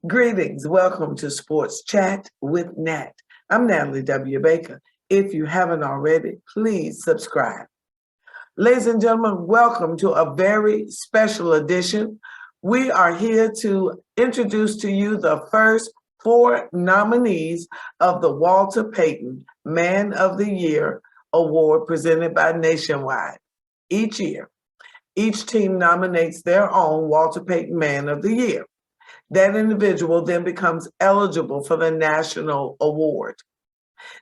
Greetings. Welcome to Sports Chat with Nat. I'm Natalie W. Baker. If you haven't already, please subscribe. Ladies and gentlemen, welcome to a very special edition. We are here to introduce to you the first 4 nominees of the Walter Payton Man of the Year Award presented by Nationwide. Each year, each team nominates their own Walter Payton Man of the Year. That individual then becomes eligible for the national award.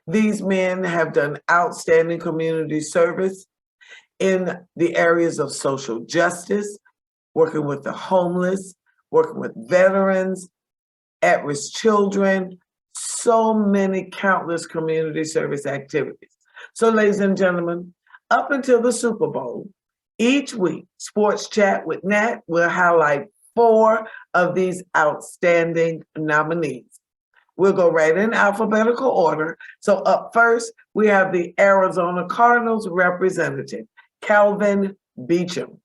These men have done outstanding community service in the areas of social justice, working with the homeless, working with veterans, at-risk children, so many countless community service activities. So, ladies and gentlemen, up until the Super Bowl, each week, Sports Chat with Nat will highlight 4 of these outstanding nominees. We'll go right in alphabetical order. So up first, we have the Arizona Cardinals representative, Kelvin Beacham.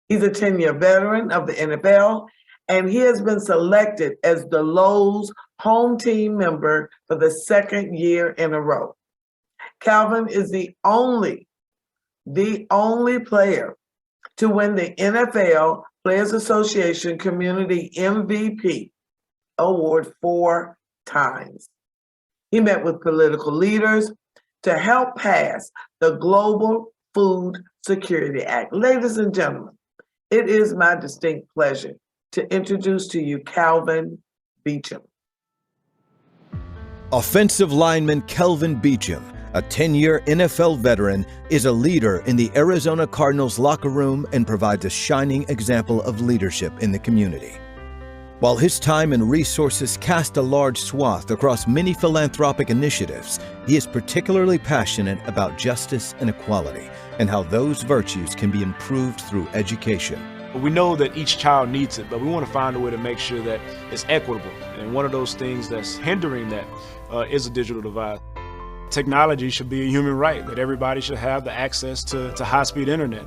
He's a 10-year veteran of the NFL, and he has been selected as the Lowe's home team member for the 2nd year in a row. Kelvin is the only player to win the NFL Players Association Community MVP Award 4 times. He met with political leaders to help pass the Global Food Security Act. Ladies and gentlemen, it is my distinct pleasure to introduce to you Kelvin Beacham. Offensive lineman Kelvin Beacham, a 10-year NFL veteran, is a leader in the Arizona Cardinals locker room and provides a shining example of leadership in the community. While his time and resources cast a large swath across many philanthropic initiatives, he is particularly passionate about justice and equality and how those virtues can be improved through education. We know that each child needs it, but we want to find a way to make sure that it's equitable. And one of those things that's hindering that is a digital divide. Technology should be a human right, that everybody should have the access to high-speed internet.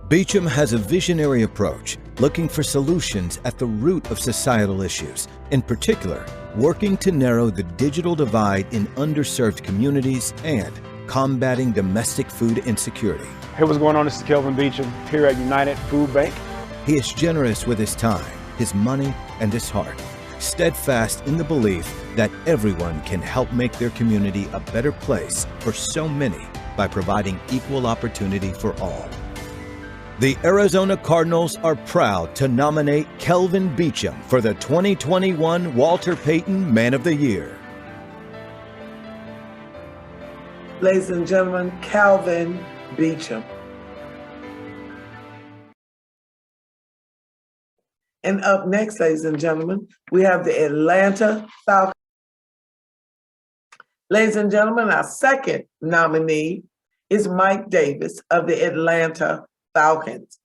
Beacham has a visionary approach, looking for solutions at the root of societal issues, in particular, working to narrow the digital divide in underserved communities and combating domestic food insecurity. Hey, what's going on? This is Kelvin Beacham here at United Food Bank. He is generous with his time, his money, and his heart, steadfast in the belief that everyone can help make their community a better place for so many by providing equal opportunity for all. The Arizona Cardinals are proud to nominate Kelvin Beacham for the 2021 Walter Payton Man of the Year. Ladies and gentlemen, Kelvin Beacham. And up next, ladies and gentlemen, we have the Atlanta Falcons. Ladies and gentlemen, our second nominee is Mike Davis of the Atlanta Falcons.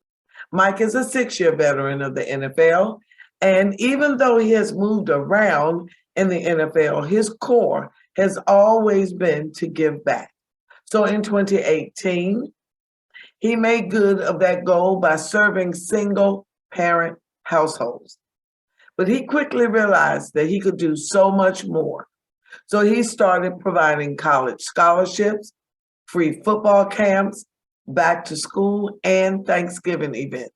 Mike is a 6-year veteran of the NFL, and even though he has moved around in the NFL, his core has always been to give back. So in 2018, he made good of that goal by serving single-parent households. But he quickly realized that he could do so much more. So he started providing college scholarships, free football camps, back to school, and Thanksgiving events.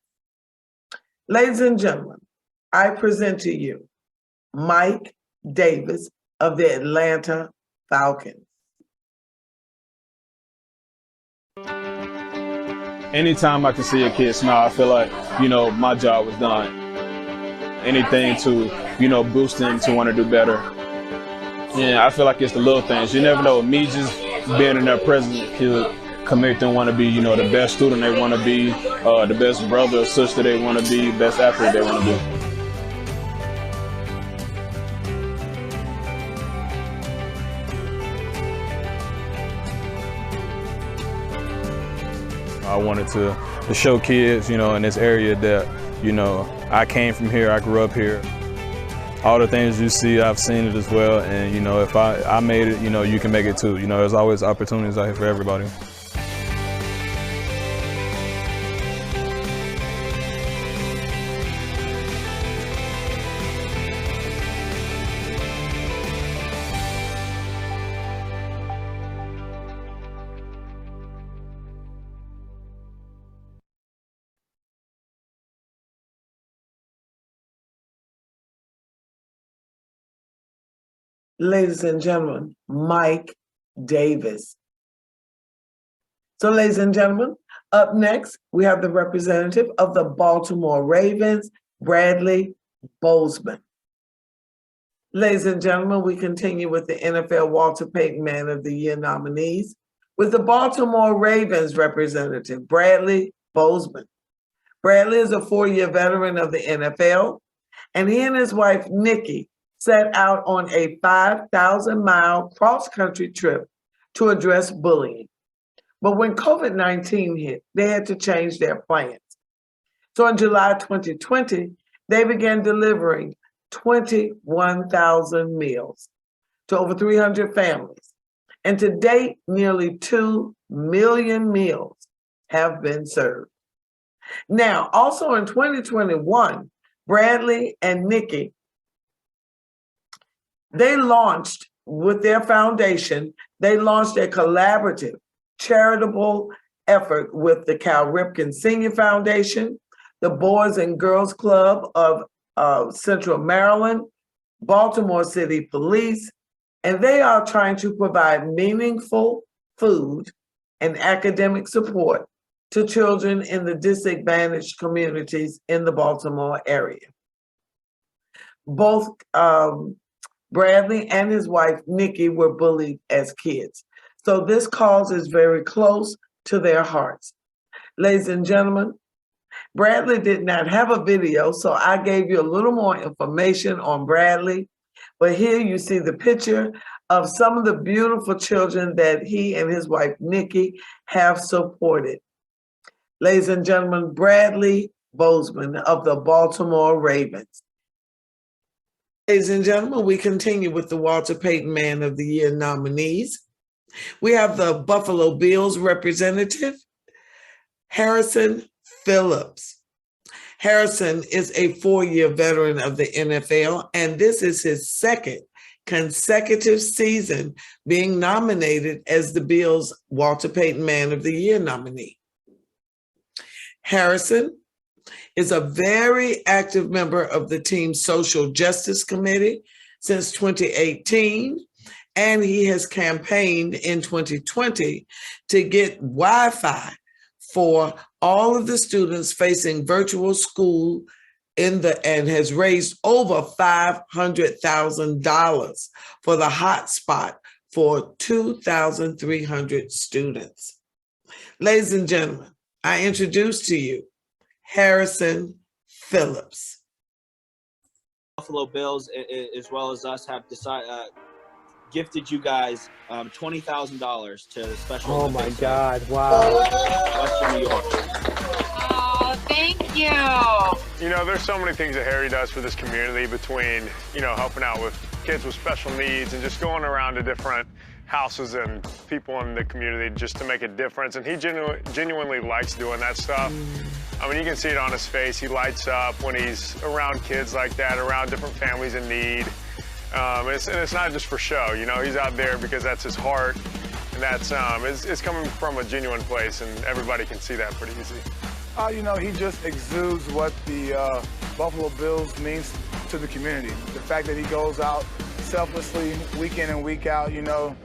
Ladies and gentlemen, I present to you Mike Davis of the Atlanta Falcons. Anytime I can see a kid smile, I feel like, my job was done. Anything to, boost them to want to do better. Yeah, I feel like it's the little things. You never know, me just being in their presence can make them want to be, the best student they want to be, the best brother or sister they want to be, best athlete they want to be. I wanted to show kids, in this area that, I came from here, I grew up here. All the things you see, I've seen it as well. And, if I made it, you can make it too. There's always opportunities out here for everybody. ladies and gentlemen, Mike Davis. So, ladies and gentlemen, up next, we have the representative of the Baltimore Ravens, Bradley Bozeman. Ladies and gentlemen, we continue with the NFL Walter Payton Man of the Year nominees with the Baltimore Ravens representative, Bradley Bozeman. Bradley is a 4-year veteran of the NFL, and he and his wife, Nikki, set out on a 5,000-mile cross-country trip to address bullying. But when COVID-19 hit, they had to change their plans. So in July 2020, they began delivering 21,000 meals to over 300 families. And to date, nearly 2 million meals have been served. Now, also in 2021, Bradley and Nikki, they launched with their foundation, they launched a collaborative charitable effort with the Cal Ripken Senior Foundation, the Boys and Girls Club of Central Maryland, Baltimore City Police, and they are trying to provide meaningful food and academic support to children in the disadvantaged communities in the Baltimore area. Both Bradley and his wife, Nikki, were bullied as kids. So this cause is very close to their hearts. Ladies and gentlemen, Bradley did not have a video, so I gave you a little more information on Bradley. But here you see the picture of some of the beautiful children that he and his wife, Nikki, have supported. Ladies and gentlemen, Bradley Bozeman of the Baltimore Ravens. Ladies and gentlemen, we continue with the Walter Payton Man of the Year nominees. We have the Buffalo Bills representative, Harrison Phillips. Harrison is a 4-year veteran of the NFL, and this is his second consecutive season being nominated as the Bills' Walter Payton Man of the Year nominee. Harrison is a very active member of the team's Social Justice Committee since 2018, and he has campaigned in 2020 to get Wi-Fi for all of the students facing virtual school and has raised over $500,000 for the hotspot for 2,300 students. Ladies and gentlemen, I introduce to you Harrison Phillips. Buffalo Bills, as well as us, have gifted you guys $20,000 to the Special Olympics. Oh my God! Wow. Western New York. Oh, thank you. You know, there's so many things that Harry does for this community between, you know, helping out with kids with special needs and just going around to different houses and people in the community just to make a difference. And he genuinely likes doing that stuff. I mean, you can see it on his face. He lights up when he's around kids like that, around different families in need. And it's not just for show, you know, he's out there because that's his heart, and that's it's coming from a genuine place, and everybody can see that pretty easy. You know, he just exudes what the Buffalo Bills means to the community. The fact that he goes out selflessly week in and week out, you know,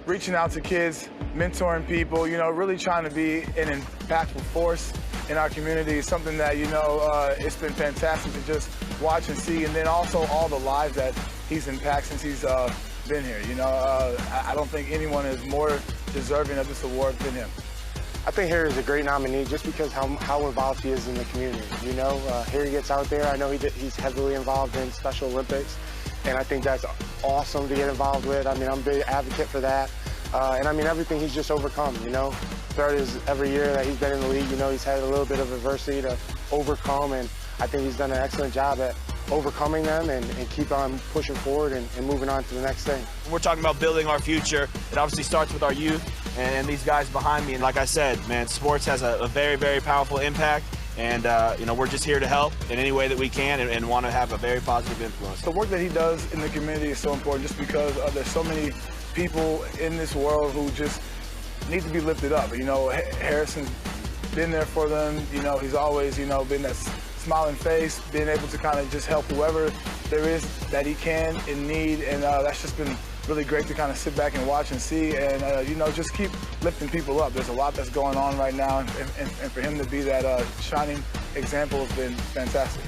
reaching out to kids, mentoring people, you know, really trying to be an impactful force in our community is something that, you know, it's been fantastic to just watch and see, and then also all the lives that he's impacted since he's been here. You know, I don't think anyone is more deserving of this award than him. I think Harry is a great nominee just because how involved he is in the community. You know, Harry gets out there. I know he's heavily involved in Special Olympics, and I think that's awesome to get involved with. I mean, I'm a big advocate for that. And I mean, everything he's just overcome, you know. Throughout every year that he's been in the league, you know, he's had a little bit of adversity to overcome, and I think he's done an excellent job at overcoming them and keep on pushing forward and moving on to the next thing. We're talking about building our future. It obviously starts with our youth and these guys behind me. And like I said, man, sports has a very, very powerful impact. And, you know, we're just here to help in any way that we can and want to have a very positive influence. The work that he does in the community is so important just because there's so many people in this world who just need to be lifted up. You know, Harrison's been there for them. You know, he's always, you know, been that smiling face, being able to kind of just help whoever there is that he can and need, and that's just been really great to kind of sit back and watch and see, and you know, just keep lifting people up. There's a lot that's going on right now, and for him to be that shining example has been fantastic.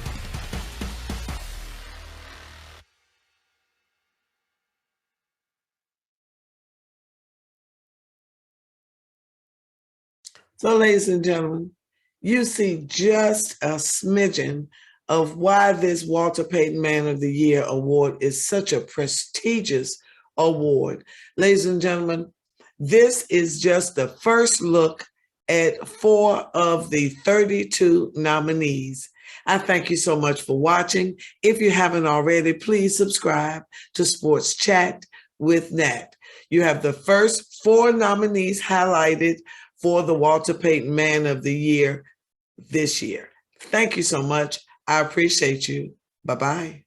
So, ladies and gentlemen, you see just a smidgen of why this Walter Payton Man of the Year award is such a prestigious award. Ladies and gentlemen, this is just the first look at 4 of the 32 nominees. I thank you so much for watching. If you haven't already, please subscribe to Sports Chat with Nat. You have the first 4 nominees highlighted for the Walter Payton Man of the Year this year. Thank you so much. I appreciate you. Bye-bye.